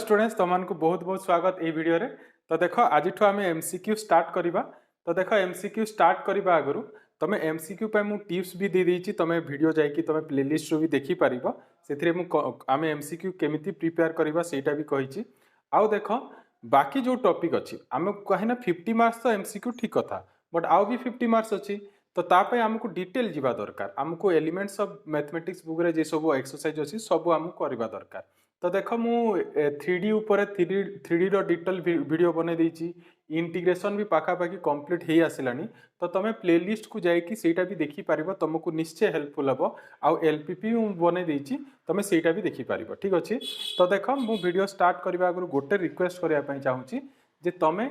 Students तुमको बहुत बहुत स्वागत ए वीडियो रे। तो देख आज आम एमसीक्यू स्टार्ट करवा। तो देख एमसीक्यू स्टार्ट करने आगु तुम एमसीक्यू पे मु टिप्स भी दे देछि, तुम वीडियो जाकि तुम प्लेलिस्ट रू भी देखि परिबो। सेथिरे मु आम एमसीक्यू केमिति प्रिपेयर करवा सेटा भी कहिछि। आउ देख बाकी जो टॉपिक अछि आम कहिना 50 मार्क्स तो एमसीक्यू ठीक कथा, बट आउ भी 50 मार्क्स अछि। तो तापे आमको डिटेल जीवा दरकार, आमको एलिमेंट्स ऑफ मैथमेटिक्स बुक रे जे सब एक्सरसाइज अछि सब आमको करबा दरकार। तो देख मु 3D ऊपर 3D रो डिटेल वीडियो बने देछि, इंटीग्रेशन भी पाखापाखि कंप्लीट हो आसलानी। तो तुम प्लेलिस्ट को जाकि सेटा भी देखि पारिबो, तुमको निश्चय हेल्पफुल हम। आउ एलपीपी बने देछि तुम सेटा भी देखि पारिबो, ठीक अछि। तो देख मु वीडियो स्टार्ट करबा आगु गोटे रिक्वेस्ट करिया पई चाहूछि जे तुम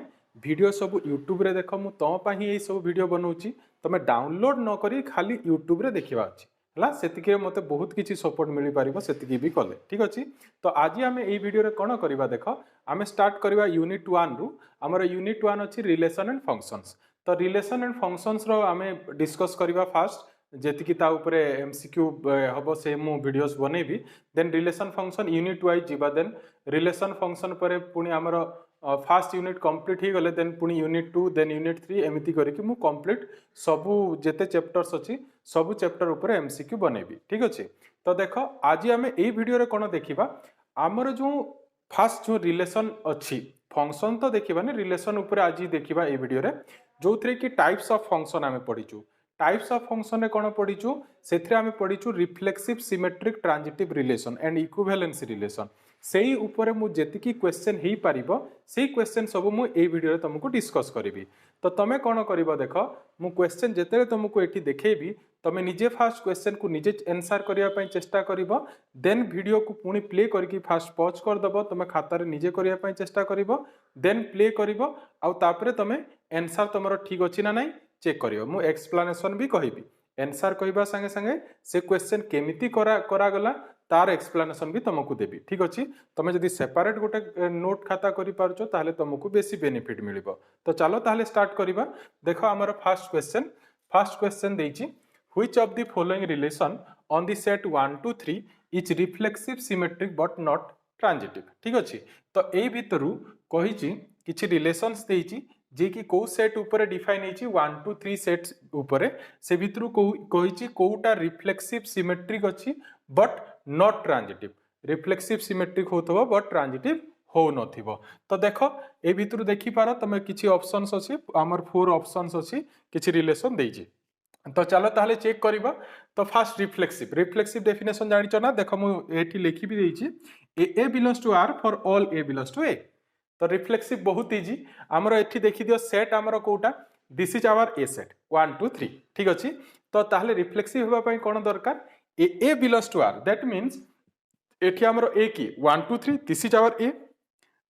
वीडियो सब यूट्यूब रे देख, मु तुम पई ही सब वीडियो बनाउछि, तुम डाउनलोड न करी खाली यूट्यूब रे देखिबा अछि हला। सेतिके मते बहुत किछि सपोर्ट मिली पारिबो, सेतिके भी कले, ठीक अछि। तो आज आम ए वीडियो रे कोन करबा देख, आम स्टार्ट करबा यूनिट 1 रु। हमर यूनिट 1 अछि रिलेशन एंड फंक्शंस। तो रिलेशन एंड फंक्शंस रो आम डिस्कस करबा फास्ट, जेतिकी ता ऊपरे एमसीक्यू हबो से मु वीडियोस बनेबी। Then relation function unit wise जीवा, देन रिलेशन फंक्शन परे पुनी हमर फास्ट यूनिट कंप्लीट ही गले, देन पुनी यूनिट 2, देन यूनिट 3 एमिति करिकि मु कंप्लीट सबु जेते चैप्टर्स अछि सबु चैप्टर ऊपर एमसीक्यू बनेबी, ठीक अछि। तो देखो आज आम ए वीडियो रे कोन देखिबा, हमर जो फास्ट जो रिलेशन अछि फंक्शन तो देखिबानी, रिलेशन ऊपर आज देखिबा ए वीडियो रे, जो थरे कि टाइप्स ऑफ फंक्शन आमे पढिचू। टाइप्स ऑफ फंक्शन रे कोन पढिचू, सेथरे आमे पढिचू reflexive symmetric transitive relation and equivalence relation. सेही ऊपर मु जेतिकी क्वेश्चन हेई पारिबो सेही क्वेश्चन सब मु ए वीडियो रे तुमको डिस्कस करिवि। तो तमे कोन करिवो देख, मु क्वेश्चन जेते तुमको एठी देखेबी, तमे निजे फास्ट क्वेश्चन को निजे आंसर करिया पई चेष्टा करिवो। देन वीडियो को पुणी प्ले करके फास्ट पॉज कर दबो, तमे खाता रे निजे करिया पई चेष्टा करिवो। देन प्ले करिवो आउ तापरे तमे आंसर तमरो ठीक अछि ना नाही चेक करिवो। मु एक्सप्लेनेशन भी कहिबी, आंसर कहिबा संगे संगे से क्वेश्चन केमिति करा गला तार एक्सप्लेनेशन भी तुमको देबी, ठीक अछि। तुम जदि सेपरेट गोटे नोट खाता करि पारछो ताहले तुमको बेसी बेनिफिट मिलिबो। तो चलो ताहले स्टार्ट करिबा। देखो हमर फर्स्ट क्वेश्चन देछि, which of the following relation on the set 1 to 3 is reflexive symmetric but not transitive, ठीक अछि। तो एई भितरु कहिछि किछि रिलेशंस देछि जे कि को सेट ऊपर डिफाइन हेछि 1 to 3 सेट्स ऊपर, से भितरु कहिछि कोउटा रिफ्लेक्सिव सिमेट्रिक अछि but not transitive. Reflexive symmetric होतबो बट ट्रांजिटिव हो नथिबो। तो देखो ए भितरु देखि पारो तमे किछि ऑप्शंस अछि, हमर 4 ऑप्शंस अछि, किछि रिलेशन देछि। तो चलो ताहले चेक करिबा। तो फास्ट रिफ्लेक्सिव डेफिनेशन जानि छ ना, देखो मु एठी लिखि भी देछि, A belongs to R for all A belongs to A. तो रिफ्लेक्सिव बहुत इजी। हमर एठी देखि दियो सेट हमर कोउटा, this is our A set 1 2 3, ठीक अछि। तो ताहले रिफ्लेक्सिव होबा पई कोन दरकार, A belongs to R, that means एठी हमर ए की 1 2 3, this is our A,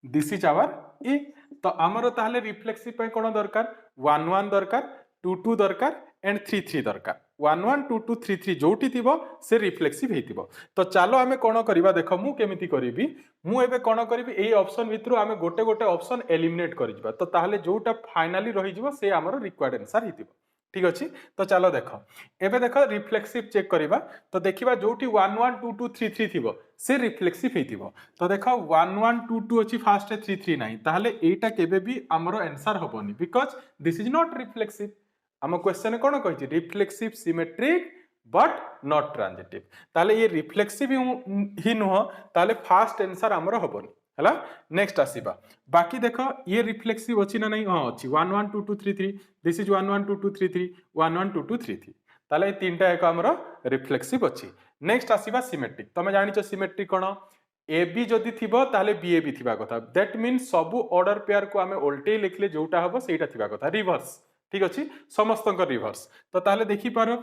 this is our A. तो हमर ताहले रिफ्लेक्सिव पई कोन दरकार, 1 1 दरकार, 2 2 दरकार एंड 3 3 दरकार। 1 1 2 2 3 3 जोटी थिबो से रिफ्लेक्सिव हेतिबो। तो चलो आमे कोन करिबा, देखो मु केमिति करिबी, मु एबे कोन करिबी, एई ऑप्शन भितरु आमे गोटे गोटे ऑप्शन एलिमिनेट करिबा। तो ताहले जोटा फाइनली रहि जिवो से हमर रिक्वायर्ड आंसर हेतिबो, ठीक अछि। तो चलो देखो एबे देखो रिफ्लेक्सिव चेक करिबा। तो देखिबा जोटी 1 1 2 2 3 3 थिबो से रिफ्लेक्सिव हेतिबो। तो देखो 1 1 2 2 अछि फास्ट 3 3 नाही, ताहले एटा केबे भी हमर आंसर हबोनी, because this is not reflexive. हम क्वेश्चन कोन कहिछि, reflexive symmetric but not transitive. ताहले ये रिफ्लेक्सिव ही नुह, ताहले फास्ट आंसर हमर हबोनी हला। नेक्स्ट आसीबा, बाकी देखो ये रिफ्लेक्सिव अछि ना नहीं, हां अछि 1 1 2 2 3 3, दिस इज 1 1 2 2 3 3, 1 1 2 2 3 3। ताहले तीनटा एक हमर रिफ्लेक्सिव अछि। नेक्स्ट आसीबा सिमेट्रिक। तमे जानि छ सिमेट्रिक कोन, ए बी जदि थिबो ताहले बी ए बी थिबा कथा, दैट मींस सबु ऑर्डर पेयर को हमें उल्टे लिखले जोटा हबो सेटा थिबा कथा, रिवर्स, ठीक अछि, समस्त रिवर्स। तो ताहले देखि पारो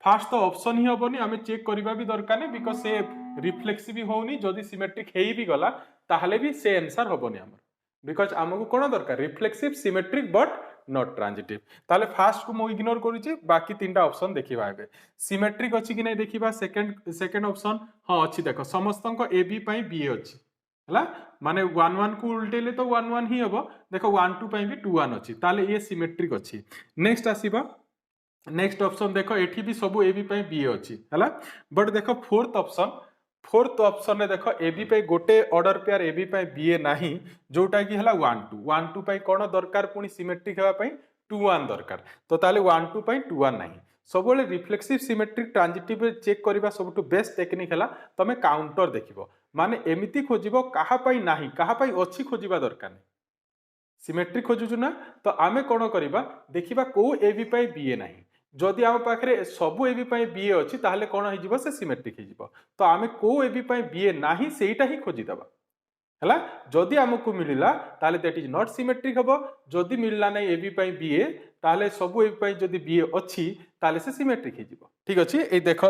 फास्ट तो ऑप्शन ही हबोनी, हमें चेक करबा भी दरकार नै, बिकॉज़ से रिफ्लेक्सिव भी होउनी। जदि सिमेट्रिक हेई भी गला ताहले भी से आंसर हबोनी हमर, बिकॉज़ हमको कोन दरकार, reflexive symmetric but not transitive. ताहले फास्ट को मु इग्नोर करूची, बाकी तीनटा ऑप्शन देखिबा। एबे सिमेट्रिक अछि कि नै देखिबा। सेकंड ऑप्शन हां अछि, देखो समस्तन को ए बी पई बी अछि हला, माने 1 1 को उल्टेले तो 1 1 ही हबो। देखो 1 2 पई भी 2 1 अछि, ताले ये सिमेट्रिक अछि। नेक्स्ट आसीबा, नेक्स्ट ऑप्शन देखो एठी भी सब ए बी पई बी अछि हला, बट देखो फोर्थ फोर्थ ऑप्शन रे देख ए बी पे गोटे ऑर्डर पेयर ए बी पे बी ए नाही जोटा कि हला 1 2 1 2 पे कोन दरकार पुनी सिमेट्रिक हेबा पे 2 1 दरकार तो ताले 1 2 पे 2 1 नाही सब रिफ्लेक्सिव सिमेट्रिक ट्रांजिटिव चेक करबा सबटु बेस्ट टेक्निक हला तमे काउंटर देखिबो माने एमिति खोजिबो काहा पई नाही काहा पई अछि खोजिबा दरकार नै सिमेट्रिक खोजुछु ना तो आमे कोन करबा देखिबा को ए बी पे बी ए नाही जदि आम पाखे सबू ए बी पे बी ए अच्छी ताहले कौन हो से सिमेट्रिक हो तो आम को ए बी पे बी ए नाही सेटा ही खोजिदबा है जदि आमको मिलला ताहले दैट इज नॉट सिमेट्रिक हम जदि मिलला नहीं ए बी पे बी ए ताहले सबू ए बी पे जदि बी ए अच्छी ताहले से सिमेट्रिक हो ठीक अच्छे ये देख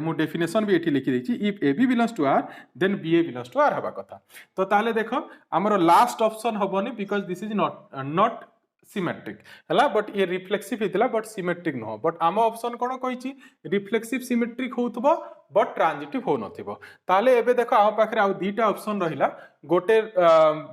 मु डेफिनेशन भी ये लिखी देछि if A B belongs to R then B A belongs to R हवा कथा तो ताहले देख हमर लास्ट ऑप्शन हबनी because this is not symmetric है बट ये रिफ्लेक्सिव होता बट सिमेट्रिक नुह बट आम ऑप्शन कौन कही रिफ्लेक्सिव सिमेट्रिक होउथबो बट ट्रांजिटिव हो नथिबो ताले एबे देखो आम पाखरे आउ दीटा ऑप्शन रहिला गोटे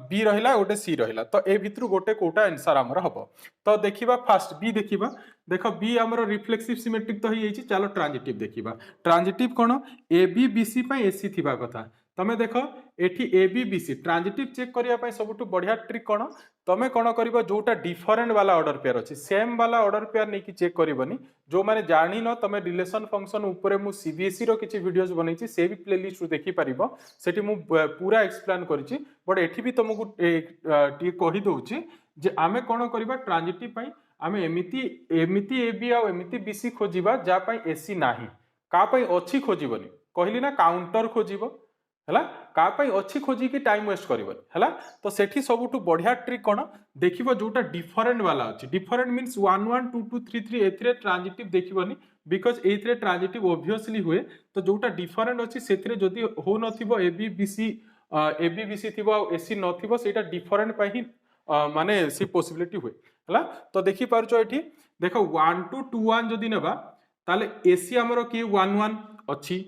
बी रहिला गोटे सी रहिला तो ए भितरु गोटे कोटा आंसर हमर हबो तो देखिबा फास्ट बी देखिबा देखो बी हमर रिफ्लेक्सिव सिमेट्रिक तो होई चलो ट्रांजिटिव देखिबा ट्रांजिटिव कोन ए बी बी सी पे एसी थिबा कथा तमे देखो एठी A B B C transitive check करिया सबुठु बढ़िया ट्रिक कौन तमे कौन कर जोटा डिफरेंट वाला ऑर्डर पेयर अच्छी सेम वाला ऑर्डर पेयर नहीं कि चेक करबनी जो माने जानी न तमे रिलेशन फंक्शन ऊपर मु सीबीएसई रो किछि वीडियोस बनैछि से भी प्लेलिस्ट रु देखि परिबो सेठी मु पूरा एक्सप्लेन करिछि बट एठी भी तुमको टी कहि दउछि जे आमे कौन करबा ट्रांजिटिव पई आमे एमिति ए बी आ एमिति बी सी खोजिबा जा पई एसी नाही का पई अछि खोजिबनी कहली ना काउंटर खोजिबो है का पाई अच्छी खोजी की टाइम वेस्ट कर तो सेठी सबुठु बढ़िया ट्रिक कौन देखिबो जोटा डिफरेंट वाला अच्छी डिफरेंट मीन्स 1 1 2 2 3 3 एथिरे ट्रांजिटिव देखिबनी बिकॉज एथिरे ट्रांजिटिव ऑब्वियसली हुए तो जोटा डिफरेंट अच्छी सेथिरे जदी हो नथिबो ए बी बी सी थिबो एसी नथिबो सेटा डिफरेंट पाई ही माने सी पॉसिबिलिटी हुए है तो देखि पारछो एठी देखो 1 2 2 1 जदी नेबा ताले एसी हमरो की 1 1 अच्छी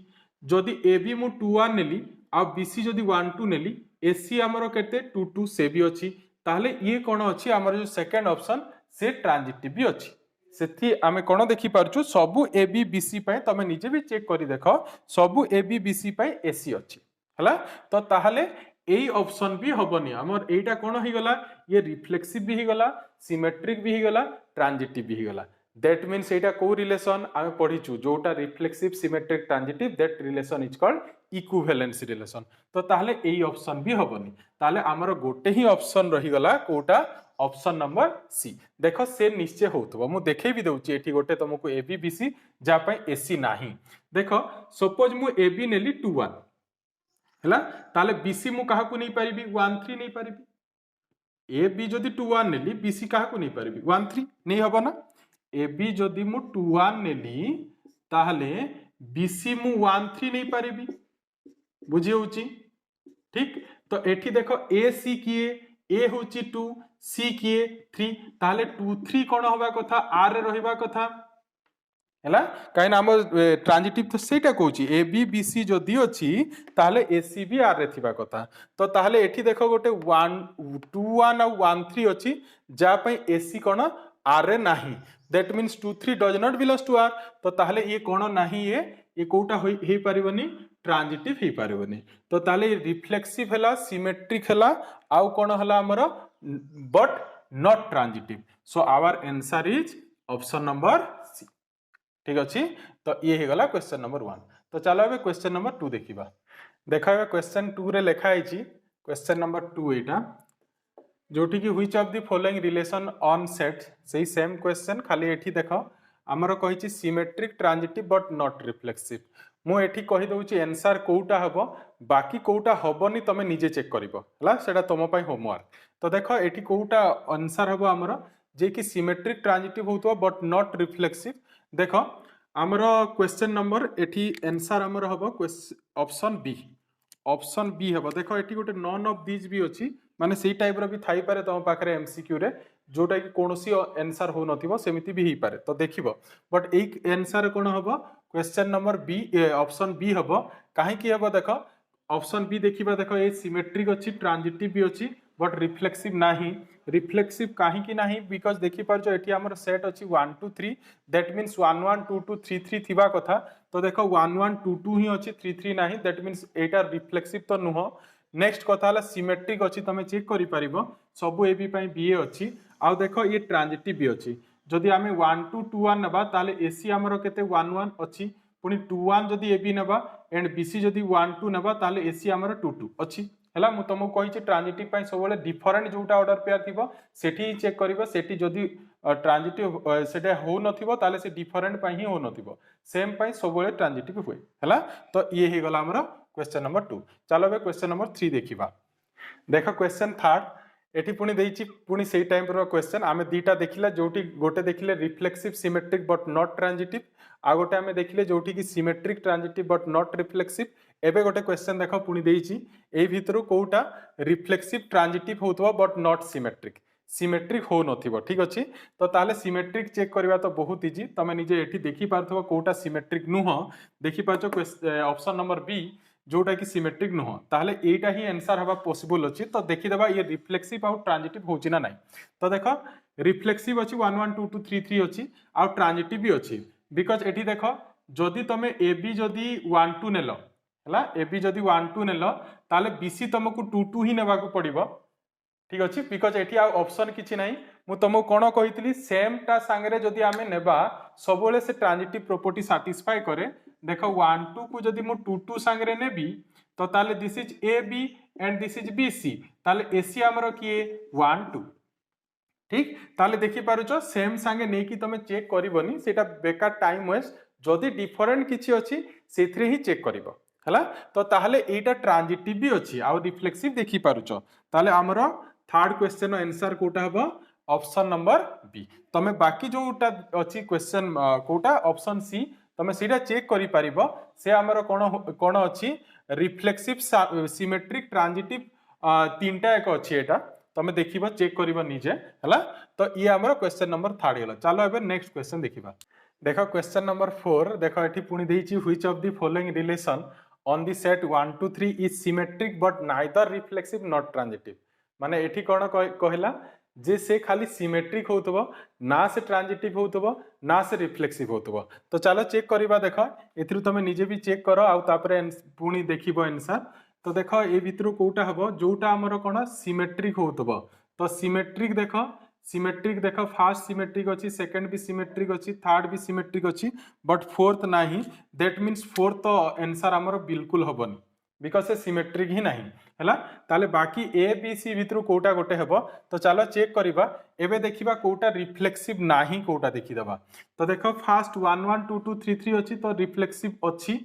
जदी ए बी मु 2 1 नेली आ बीसी जदि 1 2 नेली एसी हमरो केते 2 2 से भी अच्छी ताहले ये कोन अच्छी हमर जो सेकंड ऑप्शन से ट्रांजिटिव भी अच्छी सेथि आमे कोन देखि पारछु सबु ए बी बी सी पे तमे निजे भी चेक करी देखो सबु ए बी बी सी पे एसी अच्छी हला तो ताहले एई ऑप्शन भी हबनी हमर एटा कोन होई गला ये रिफ्लेक्सिव भी ही गला सिमेट्रिक भी ही गला ट्रांजिटिव भी ही गला दैट मीन्स एटा को रिलेशन आमे पढिचु जोटा reflexive symmetric transitive that relation is called equivalence relation तो ताहले एई ऑप्शन भी हबनी ताहले हमर गोटे ही ऑप्शन रही गला कोटा ऑप्शन नंबर सी देखो से निश्चय होतबो मु देखै भी दउची एठी गोटे तुमको ए बी बी सी जा पय एसी नाही देखो सपोज मु ए बी नेली 2 1 हैला ताले बी सी मु काहा को नहीं परिबी 1 3 नहीं परिबी ए बी जदी 2 1 नेली बी सी काहा को नहीं परिबी 1 3 नहीं हबो ना ए बी जदी मु 2 1 नेली ताहले बी सी मु 1 3 नहीं परिबी बुझी होची ठीक तो एठी देखो ए सी किए ए होची 2 सी किए 3 ताले 2 3 कोन होबा कथा आर रे रहिबा कथा हैला काहे नाम ट्रांजिटिव तो सेटा कहूची ए बी बी सी जदी अछि ताले ए सी भी आर रे थिबा कथा तो ताले एठी देखो गोटे 1 2 1 और 1 3 अछि जा पई ए सी कोन आर रे नाही that means 2 3 does not belongs to R तो ताले ये कोन नाही ये कोटा होई पारिबनी ट्रांजिटिव ही पारिबनी तो ताले रिफ्लेक्सिव हला सिमेट्रिक हला आउ कोन हला हमर but not transitive so our answer is option number C ठीक अछि तो ये हे गला क्वेश्चन नंबर 1 तो चलो अब क्वेश्चन नंबर 2 देखिबा देखा क्वेश्चन 2 रे लिखा है क्वेश्चन नंबर 2 एटा जोटी की which of the following relation on set सही सेम क्वेश्चन खाली एठी देखो हमर कहिछि symmetric transitive but not reflexive मु एठी कहि दउछि आंसर कोउटा हबो बाकी कोउटा हबोनी तमे निजे चेक करिवो हला सेटा तम पई होमवर्क तो देखो एठी कोउटा आंसर हबो हमर जे कि सिमेट्रिक ट्रांजिटिव होतो बट नॉट रिफ्लेक्सिव देखो हमर क्वेश्चन नंबर एठी आंसर हमर हबो ऑप्शन बी हबो देखो एठी गोटे नॉन ऑफ दीज भी अछि माने सेही टाइप रो भी थाई पारे तम पाखरे एमसीक्यू रे जोटा कि कोनोसी आंसर हो नथिबो सेमिति भी ही पारे तो देखिबो बट एक आंसर कोन हबो question number B option B हबो काहे कि हबो देखो ऑप्शन बी देखिबा देखो ए सिमेट्रिक अछि ट्रांजिटिव भी अछि बट रिफ्लेक्सिव नाही रिफ्लेक्सिव कहीं नहीं बिकज देखि पार एटी आमर सेट अच्छी 1 2 3 दैट मीन्स 1 1 2 2 3 3 थिबा कथा तो देख 1 1 2 2 ही अच्छी 3 3 नाही दैट मीन्स एटा रिफ्लेक्सिव तो नुह नेक्स्ट कथा हला सिमेट्रिक अच्छी तुम चेक करि परिबो सब ए बी पई बी अच्छी आ देख ये ट्रांजिटिव भी अच्छी जदि आमे 1 2 2 1 नबा ताले एसी आमर केते 1 1 अच्छी पुनी 2 1 जदि ए बी नबा एंड बीसी जदि 1 2 नबा ताले एसी आमर 2 2 अच्छी है मु तुमको कही ट्रांजिटिव सब डिफरेंट जोटा ऑर्डर पेयर थी सेठी चेक कर सेठी जदि ट्रांजिटिव से हो नथिबो ताले से डिफरेंट ही हो नथिबो सेम पाई सब ट्रांजिटिव हुए है तो ये ही गला हमर क्वेश्चन नंबर 2 चलो बे क्वेश्चन नंबर 3 देखिबा देख क्वेश्चन थर्ड एठी पुणी देइछि पुणी सेही टाइम पर क्वेश्चन आमे दीटा देखिला जोटी गोटे देखिले reflexive symmetric but not transitive आ गोटे आमे देखिले जोटी की symmetric transitive but not reflexive एबे गोटे क्वेश्चन देख पुणी देइछि एई भितरु कोउटा रिफ्लेक्सिव ट्रांजिटिव होतबो बट नॉट सिमेट्रिक सिमेट्रिक हो नथिबो ठीक अछि तो ताले सिमेट्रिक चेक करबा तो बहुत इजी तमे निजे एठी देखि पारथबो कोउटा सिमेट्रिक नुह देखि पाछो ऑप्शन नंबर बी जोटा कि सिमेट्रिक नुह ताहले एटा ही आंसर हवा पॉसिबल अछि तो देखि देबा ये रिफ्लेक्सिव आउ ट्रांजिटिव होछि ना नाही तो देखो रिफ्लेक्सिव अछि 1 1 2 2 3 3 अछि आउ ट्रांजिटिव भी अछि बिकॉज एठी देखो जदि तमे ए बी जदि 1 2 नेलो हला ए बी जदि 1 2 नेलो ताले बीसी तुमको 2 2 ही नेबा को पड़िबो ठीक अछि बिकॉज एठी आ ऑप्शन किछि नाही मु तुमको कोन कहितली सेम टा संगे जदि आमे नेबा सबोले से ट्रांजिटिव प्रॉपर्टी सैटिस्फाई करे देखो 1 2 को जदि मु 2 2 संगे नेबी तो ताले this is A B and this is B C ताले एसी हमरो किए 1 2 ठीक ताले देखि पारुचो सेम संगे नै कि तमे चेक करबनी सेटा बेकार टाइम वेस्ट जदि डिफरेंट किछि अछि सेथरे ही चेक करबो हला तो ताहले एटा ट्रांजिटिव भी अछि आ रिफ्लेक्सिव देखि पारुचो ताले हमरो थर्ड क्वेश्चन आंसर कोटा हबो ऑप्शन नंबर बी तमे बाकी जोटा अछि क्वेश्चन कोटा ऑप्शन सी तमे सीधा चेक करि परिबो से हमरो कोन अछि रिफ्लेक्सिव सिमेट्रिक ट्रांजिटिव तीनटा एक अछि एटा तमे देखिबो चेक करिबो निजे हला तो ये हमरो क्वेश्चन नंबर 3 गेलो चलो एबे नेक्स्ट क्वेश्चन देखिबा देखो क्वेश्चन नंबर 4 देखो एठी पुनी देइछि which of the following relation on the set 1 2 3 is symmetric but neither reflexive not transitive माने एठी कोन कहला जे से खाली सिमेट्रिक होतबो ना से ट्रांजिटिव होतबो ना से रिफ्लेक्सिव होतबो तो चलो चेक करिबा देखो एथिरु तमे निजे भी चेक करो आ तापरे पुनी देखिबो आंसर तो देखो ए भितरु कोटा हबो जोटा हमर कोन सिमेट्रिक होतबो तो सिमेट्रिक देखो फर्स्ट सिमेट्रिक अछि सेकंड भी सिमेट्रिक अछि थर्ड भी सिमेट्रिक अछि बट फोर्थ नाही दैट मींस फोर्थ तो आंसर हमर बिल्कुल हबनी बिकॉज से सिमेट्रिक ही नहीं हैला ताले बाकी ए बी सी भितरु कोटा गोटे हेबो तो चलो चेक करिबा एबे देखिबा कोटा रिफ्लेक्सिव नाही कोटा देखि दबा तो देखो फर्स्ट 1 1 2 2 3 3 अछि तो रिफ्लेक्सिव अछि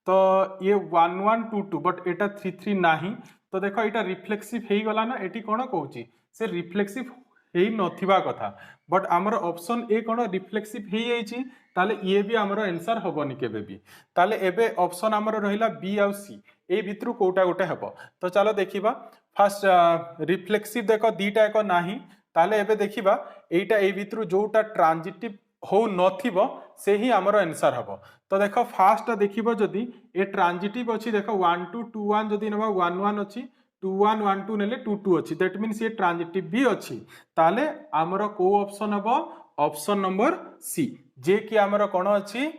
तो ये 1 1 2 2 बट एटा 3 3 नाही तो देखो एटा रिफ्लेक्सिव हेई गला ना एटी कोन कहूची से रिफ्लेक्सिव हेई नथिबा कथा बट हमर ऑप्शन ए कोन रिफ्लेक्सिव हेई आइची ताले ये भी हमर आंसर होबनी केबे भी ताले एबे ऑप्शन हमर रहिला बी आ सी ए भितरु कोटा गोटे हेबो तो चलो देखिबा फर्स्ट रिफ्लेक्सिव देखो दीटा एको नाही ताले एबे देखिबा एटा ए भितरु जोटा ट्रांजिटिव हो नथिबो से ही हमर आंसर हबो तो देखो फर्स्ट देखिबो जदी ए ट्रांजिटिव अछि देखो 1 2 2 1 जदी नबा 1 1 अछि 2 1 1 2 नेले 2 2 अछि दैट मींस ये ट्रांजिटिव भी अछि ताले हमर को ऑप्शन हबो ऑप्शन नंबर सी जे कि हमर कोन अछि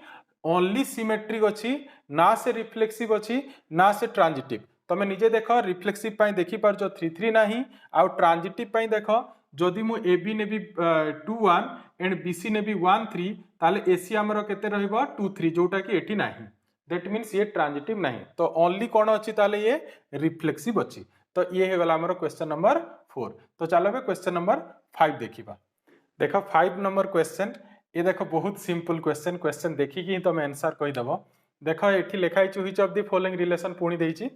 ओनली सिमेट्रिक अछि ना से रिफ्लेक्सिव अछि ना से ट्रांजिटिव तमे निजे देखो रिफ्लेक्सिव पाई देखि पारजो 3 3 नाही आ ट्रांजिटिव पाई देखो जदि मु ए बी नेबी 2 1 एंड बी सी नेबी 1 3 ताले एसी हमर केते रहइबो 2 3 जोटा कि एठी नाही दैट मींस ये ट्रांजिटिव नाही तो ओनली कोन अछि ताले ये रिफ्लेक्सिव अछि तो ये हे गला हमर क्वेश्चन नंबर 4 तो चलो बे क्वेश्चन नंबर 5 देखिबा देखो 5 नंबर क्वेश्चन ये देखो बहुत सिंपल क्वेश्चन देखि कि तुम आंसर कहि दबो देखो एठी लिखा है which of the following relation पुणी देइछि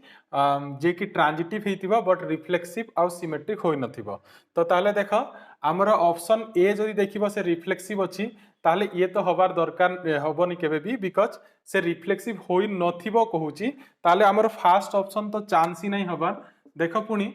जे कि ट्रांजिटिव हेतिबो बट रिफ्लेक्सिव आ सिमेट्रिक होई नथिबो तो ताले देखो हमर ऑप्शन ए जदी देखिबो से रिफ्लेक्सिव अछि ताले ये तो हबार दरकार हबनी केबे भी बिकॉज से रिफ्लेक्सिव होई नथिबो कहूची ताले हमर फर्स्ट ऑप्शन तो चांस ही नहीं हबार देखो पुणी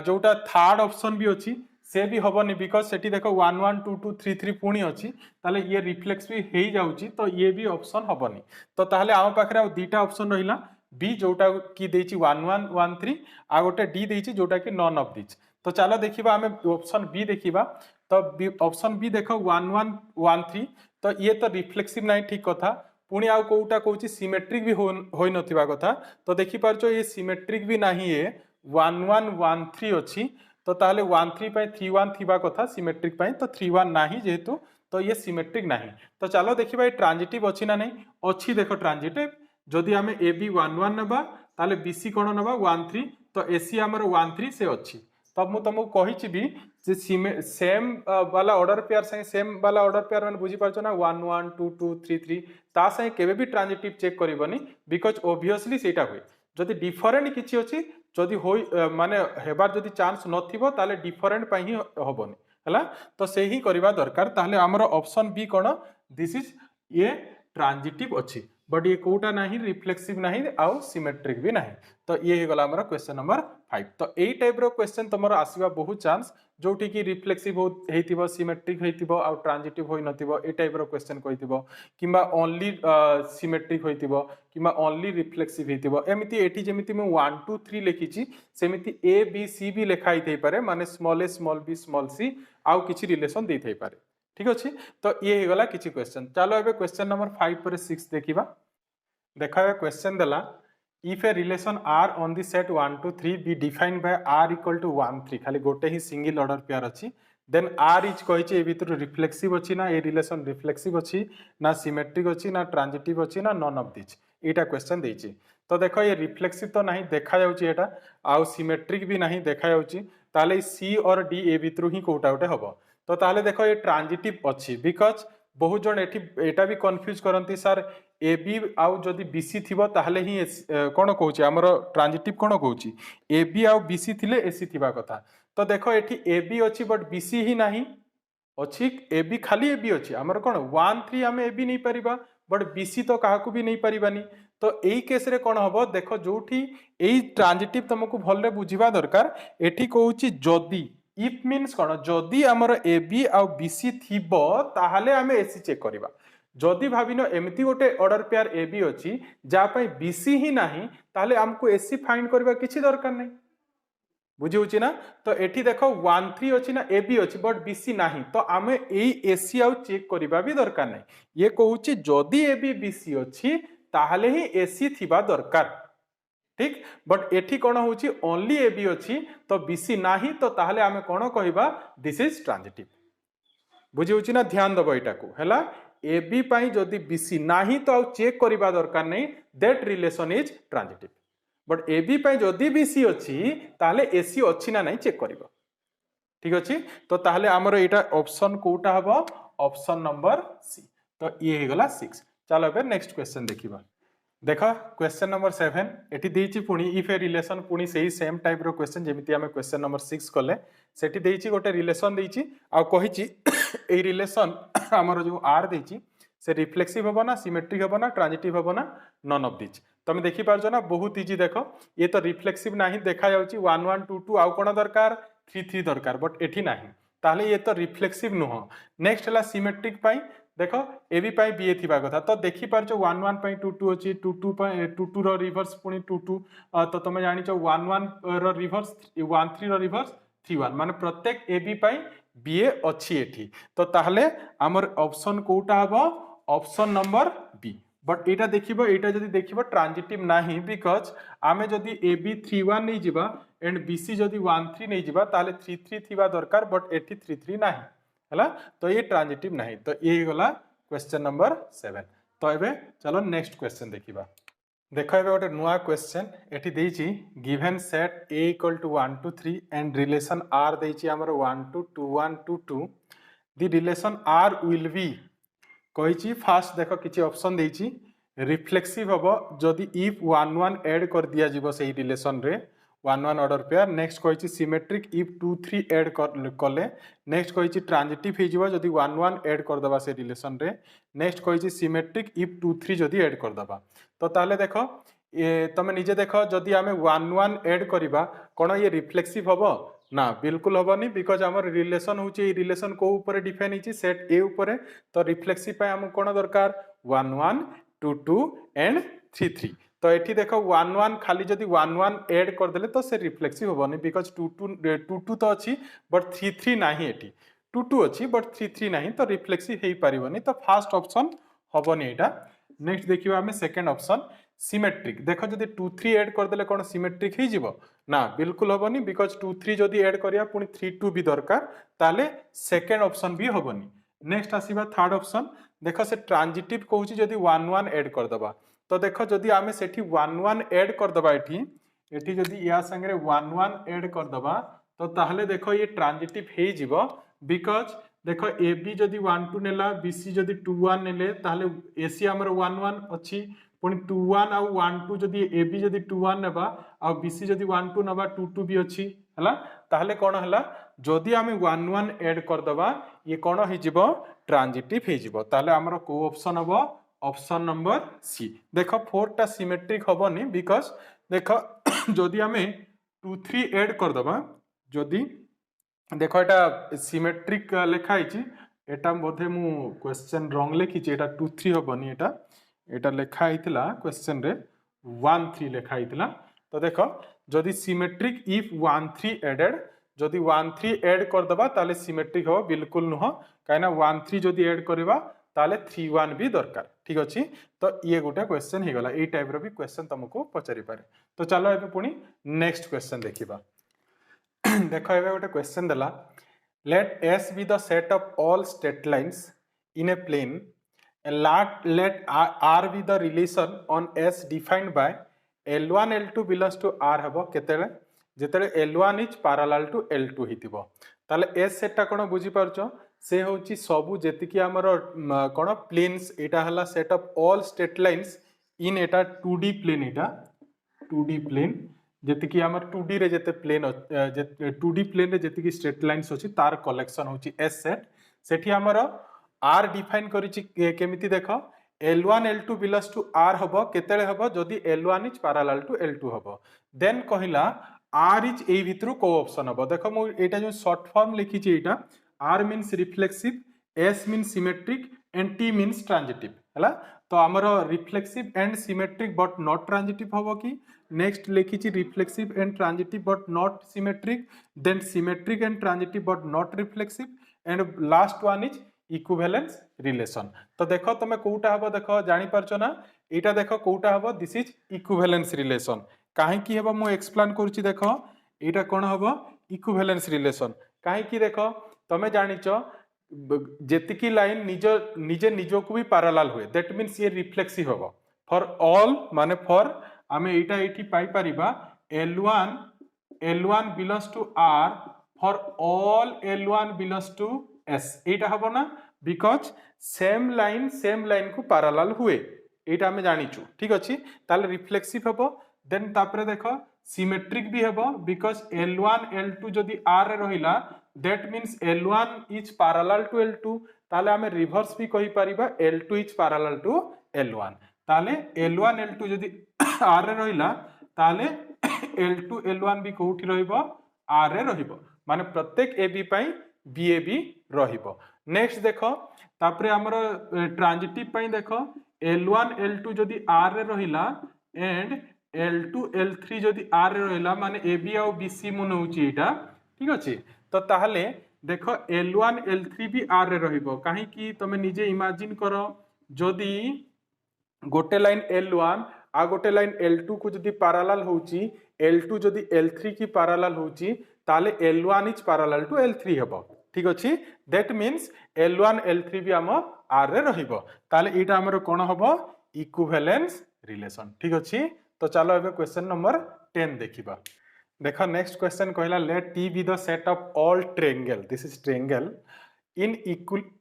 जोटा थर्ड ऑप्शन भी अछि से भी हबनी बिकॉज सेठी देखो 1 1 2 2 3 3 पुणी अछि ताले ये रिफ्लेक्सिव हेई जाउची तो ये भी ऑप्शन हबनी तो ताले आम पाखरे आ दीटा ऑप्शन रहिला बी जोटा की देइची 1 1 1 3 आ गोटे डी देइची जोटा की नॉन ऑफ दिस तो चलो देखिबा आमे ऑप्शन बी देखिबा। तो ऑप्शन बी देखो 1 1 1 3 तो ये तो रिफ्लेक्सिव नहीं ठीक कथा पुणी आउ कोटा कहूँ सिमेट्रिक भी हो नथिबा कथा। तो देखि पारछो ये सिमेट्रिक भी नहीं ये 1 1 1 3 अच्छी तो ताहले 1 3 पे 3 1 थिबा कथा सिमेट्रिक पे तो 3 1 नहीं जेहेतु तो ये सिमेट्रिक नहीं। तो चलो देखिबा ये ट्रांजिटिव अच्छी ना नहीं अच्छी देखो ट्रांजिटिव जदि आमे ए बी 1 1 नबा ताले बी सी कोन नबा 1 3 तो एसी हमर 1 3 से अच्छी। तब मु तुमको कही भी जे सेम वाला ऑर्डर पेयर संगे सेम वाला ऑर्डर पेयर मैंने बुझी पारछो ना 1 1 2 2 3 3 ता संगे केबे भी ट्रांजिटिव चेक करबनी बिकॉज ऑब्वियसली सेटा हुए जदि डिफरेंट किछि अछि जदि होई माने हेबार जदि चांस नथिबो ताले डिफरेंट पई ही होबनी हला। तो से ही करबा दरकार ताले हमर ऑप्शन बी कोन दिस इज ये ट्रांजिटिव अछि बट ये कोटा नहीं रिफ्लेक्सिव नहीं आउ सिमेट्रिक भी नहीं। तो ये गला हमर क्वेश्चन नंबर 5। तो एई टाइप रो क्वेश्चन तमरो आसीबा बहुत चांस जोटी की रिफ्लेक्सिव हेतिबो सिमेट्रिक हेतिबो आउ ट्रांजिटिव होई नथिबो ए टाइप रो क्वेश्चन कहितिबो किबा ओनली सिमेट्रिक होइतिबो किबा ओनली रिफ्लेक्सिव हेतिबो एमिति एठी जेमिति मैं 1 2 3 लिखिछि सेमिति ए बी सी भी लिखाई थई पारे माने स्मॉल ए स्मॉल बी स्मॉल सी आउ किछि रिलेशन देई थई पारे ठीक अछि। तो ये हे गला किछि क्वेश्चन। चलो एबे क्वेश्चन नंबर 5 पर 6 देखिबा। देखा क्वेश्चन देला if a relation R on the set 1 2 3 be defined by R equal to 1 3 खाली गोटे ही सिंगल ऑर्डर पेयर अछि देन आर इज कहिछि ए भीतर रिफ्लेक्सिव अछि ना ए रिलेशन रिफ्लेक्सिव अछि ना सिमेट्रिक अछि ना ट्रांजिटिव अछि ना none of this Etah question देछि। तो देखो ये रिफ्लेक्सिव तो नहीं देखा जाउछि एटा आउ सिमेट्रिक भी नहीं देखा जाउछि ताले सी और डी ए भीतर ही कोटा उटे हबो। तो ताले देखो ये ट्रांजिटिव अछि बिकॉज बहुत जन एठी एटा भी कंफ्यूज करंती सर ए बी आउ जदि बी सी थिबो ताहले ही कोन कहूछि हमर ट्रांजिटिव कोन कहूछि ए बी आउ बी सी थिले ए सी थिबा कथा। तो देखो एठी ए बी अछि बट बी सी ही नाही अछि ए बी खाली ए बी अछि हमर कोन 1 3 हमें ए बी नहीं परिबा बट बी सी तो काहाकू भी नहीं परिबानी। तो एई केस रे कोन हबो देखो जोठी एई ट्रांजिटिव तुमको भलरे बुझिबा दरकार एठी कहूछि जदि इफ मीन्स कोन जदि हमर ए बी आउ बी सी थिबो ताहले हमें ए सी चेक करिबा जदि भाविनो एमती गोटे ऑर्डर पेयर ए बी अछि जा पई बी सी ही नाही ताहले हमको ए सी फाइंड करबा किछि दरकार नहीं बुझी होछि ना। तो एठी देखो 1 3 अछि ना ए बी अछि बट बी सी नाही तो हमें एई ए सी आउ चेक करिबा भी दरकार नहीं ये कहूछि जदि ए बी बी सी अछि ताहले ही ए सी थिबा दरकार ठीक बट एठी कोन होछि ओनली ए बी अछि तो बी सी नाही तो ताहले हमें कोन कहिबा दिस इज ट्रांजिटिव बुझी होछि ना। ध्यान दबो एटा को हैला ए बी पाई जदि बी सी नाही तो आउ चेक करिबा दरकार नहीं that relation is transitive but A B पाई जदि बी सी अछि ताहले ए सी अछि ना नहीं चेक करिबो ठीक अछि। तो ताहले हमर एटा ऑप्शन कोटा हबो ऑप्शन नंबर सी। तो ये हे गला 6। चलो एबे नेक्स्ट क्वेश्चन देखिबा। देखो क्वेश्चन नंबर 7 एटी देइछि पुणी इफ ए रिलेशन पुणी सेही सेम टाइप रो क्वेश्चन जेमिति हमें क्वेश्चन नंबर 6 कले सेठी देइछि गोटे रिलेशन देइछि आ कहिछि ए रिलेशन हमर जो आर देइछि से रिफ्लेक्सिव होबो ना सिमेट्रिक होबो ना ट्रांजिटिव होबो ना नन ऑफ दिस। तुम देखि पारछो ना बहुत इजी देखो ये तो रिफ्लेक्सिव नाही देखा जाउछि 1 1 2 2 आउ कोन दरकार 3 3 दरकार बट एठी नाही ताले ये तो रिफ्लेक्सिव नुह। नेक्स्ट हला सिमेट्रिक पाई देखो ए बी पाई बी ए थिबा कथा तो देखि पारछो 1 1 पाई 2 2 अछि 2 2 पाई 2 2 रो रिवर्स पुनी 2 2 तो तुम जानिछो 1 1 रो रिवर्स 1 3 रो रिवर्स 3 1 माने प्रत्येक ए बी पाई बी ए अछि एठी। तो ताहले हमर ऑप्शन कोटा हबो ऑप्शन नंबर बी बट एटा देखिबो एटा जदी देखिबो ट्रांजिटिव नाही बिकॉज आमे जदी ए बी 3 1 नै जिबा एंड बी सी जदी 1 3 नै जिबा ताले 3 3 थिबा दरकार बट एठी 3 3 नाही हला। तो ये ट्रांजिटिव नहीं। तो ये गला क्वेश्चन नंबर 7। तो एबे चलो नेक्स्ट क्वेश्चन देखिबा। देखो एबे गोटे नुआ क्वेश्चन एठी देइछि given set a equal to 1 2 3 and relation r देइछि हमर 1 2 2 1 2 2 the relation r will be कहिछि फास्ट देखो किछि ऑप्शन देइछि रिफ्लेक्सिव हबो जदी इफ 1 1 ऐड कर दिया जिवो सेही रिलेशन रे 1 1 ऑर्डर पेयर नेक्स्ट कहिछि सिमेट्रिक इफ 2 3 ऐड कले नेक्स्ट कहिछि ट्रांजिटिव हे जिवो जदी 1 1 ऐड कर दबा से रिलेशन रे नेक्स्ट कहिछि सिमेट्रिक इफ 2 3 जदी ऐड कर दबा। तो ताले देखो तमे निजे देखो जदी आमे 1 1 ऐड करिबा कोन ये रिफ्लेक्सिव हबो ना बिल्कुल हबनी बिकॉज हमर रिलेशन होछि ए रिलेशन को ऊपर डिफाइन हिछि सेट ए ऊपर। तो रिफ्लेक्सिव पे हम कोन दरकार 1 1 2 2 एंड 3 3 तो ये देख 1 1 खाली जदि 1 1 एड करदे तो से रिफ्लेक्सिव होबनी बिकज 2 2 तो अच्छी बट 3 3 नाही एटी 2 2 अच्छी बट 3 3 नाही तो रिफ्लेक्सिव हो पारिबनी तो फास्ट ऑप्शन हबनी एटा। नेक्स्ट देखिबा हमें सेकंड ऑप्शन सिमेट्रिक देख जदि 2 3 एड करदे कौन सिमेट्रिक हो जिवो ना बिल्कुल हबनी बिकज 2 3 जदि एड करिया पुनी 3 2 भी दरकार ताले सेकंड ऑप्शन भी हबनी। नेक्स्ट आसीबा थर्ड ऑप्शन देख से ट्रांजिटिव कहूची जदि 1 1 एड कर दबा तो देख जदि आमे सेठी 1 1 एड कर दबा एठी जदि या संगे 1 1 एड कर दबा तो ताहले देख ये ट्रांजिटिव हे जिवो बिकज देख ए बी जदि 1 2 नेला बी सी जदि 2 1 नेले ताहले ए सी हमर 1 1 अछि पुनी 2 1 आ 1 2 जदि ए बी जदि 2 1 नेबा आ बी सी जदि 1 2 नेबा 2 2 भी अछि हला ताहले कोन हला जदि आमे 1 1 एड कर दबा ये कोन हो जिवो ट्रांजिटिव हो जिवो ताहले हमर को ऑप्शन हबो ऑप्शन नंबर सी। देख 4 टा सिमेट्रिक हबनी बिकज देख जदि आमे 2 3 एड कर दबा जदि देख एटा सिमेट्रिक लेखा है एटा बोधे मु क्वेश्चन रॉन्ग लिखी एटा 2 3 हबनी एटा लेखा हितला क्वेश्चन रे 1 3 लेखा हितला तो देख जदि सिमेट्रिक इफ 1 3 एडेड जदि 1 3 ऐड कर दबा ताले सिमेट्रिक हो बिल्कुल नुह काइना 1 3 जदि ऐड करबा ताले 3 1 भी दरकार ठीक अछि। तो ये गोटे क्वेश्चन हे गला ए टाइप रो भी क्वेश्चन तुमको पचारि पारे। तो चलो एबे पुनी नेक्स्ट क्वेश्चन देखिबा। देखो एबे गोटे क्वेश्चन देला late S be the set of all straight lines in a plane and let R be the relation on S defined by L1 L2 belongs to R हबो केतेले जेतेले L1 is parallel to L2 हितिबो ताले S सेटटा कोन बुझी पारछो से होची सबु जेतिकी हमर कोन planes एटा हला set of all straight lines in Etah 2D plane Etah 2D plane जेतिकी हमर 2D रे जेते प्लेन 2D प्लेन रे जेतिकी स्ट्रेट लाइंस होची तार कलेक्शन होची S सेट सेठी हमर R डिफाइन करिची केमिति देखो L1 L2 belongs to R हबो केतेले हबो जदी L1 is parallel to L2 हबो देन कहिला R is ए भितरु को ऑप्शन हबो देखो मु एटा जो शॉर्ट फॉर्म लिखी छी एटा R means reflexive S means symmetric and T means transitive हला तो हमर reflexive and symmetric but not transitive हबो कि नेक्स्ट लिखी छी reflexive and transitive but not symmetric then symmetric and transitive but not reflexive and last one is equivalence relation. तो देखो तमे कोउटा हबो देखो जानि परछो ना एटा देखो कोउटा हबो दिस इज इक्विवेलेंस रिलेशन काहे की हबो मु एक्सप्लेन करूची देखो एटा कोन हबो इक्विवेलेंस रिलेशन काहे की देखो तमे जानिचो जेतिकी लाइन निजे निजो को भी पैरेलल हुए दैट मींस ये रिफ्लेक्सिव हबो फॉर ऑल माने फॉर आमे एटा एठी पाई परिबा L1 belongs to R for all L1 belongs to S एटा हबो ना बिकॉज सेम लाइन को पैरेलल हुए एटा हमें जानिचु ठीक अछि ताले रिफ्लेक्सिव हबो देन तापरे देखो सिमेट्रिक भी हबो बिकॉज L1 L2 जदी R रे रहिला that means L1 is parallel to L2 ताले हमें रिवर्स भी कहि परिबा L2 is parallel to L1 ताले L1 L2 जदी R रे रहिला ताले L2 L1 भी कोठी रहिबो R रे रहिबो माने प्रत्येक AB पई BAB रहिबो। नेक्स्ट देखो तापरे हमर ट्रांजिटिव पई देखो L1 L2 जदी R रे रहिला एंड L2 L3 जदी R रे रहिला माने AB और BC मु नउची एटा ठीक अछि। तो ताहले देखो L1 L3 भी R रे रहिबो काहे कि तमे निजे इमेजिन करो जदी गोटे लाइन L1 आ गोटे लाइन L2 को जदी पैरेलल होची L2 जदी L3 की पैरेलल होची ताले L1 is parallel to L3 हबो ठीक अछि दैट मींस L1 L3 भी हम R रे रहिबो ताले एटा हमर कोन हबो इक्विवेलेंस रिलेशन ठीक अछि। तो चलो एबे क्वेश्चन नंबर 10 देखिबा। देखो नेक्स्ट क्वेश्चन कहला late T be the set of all triangle this is triangle in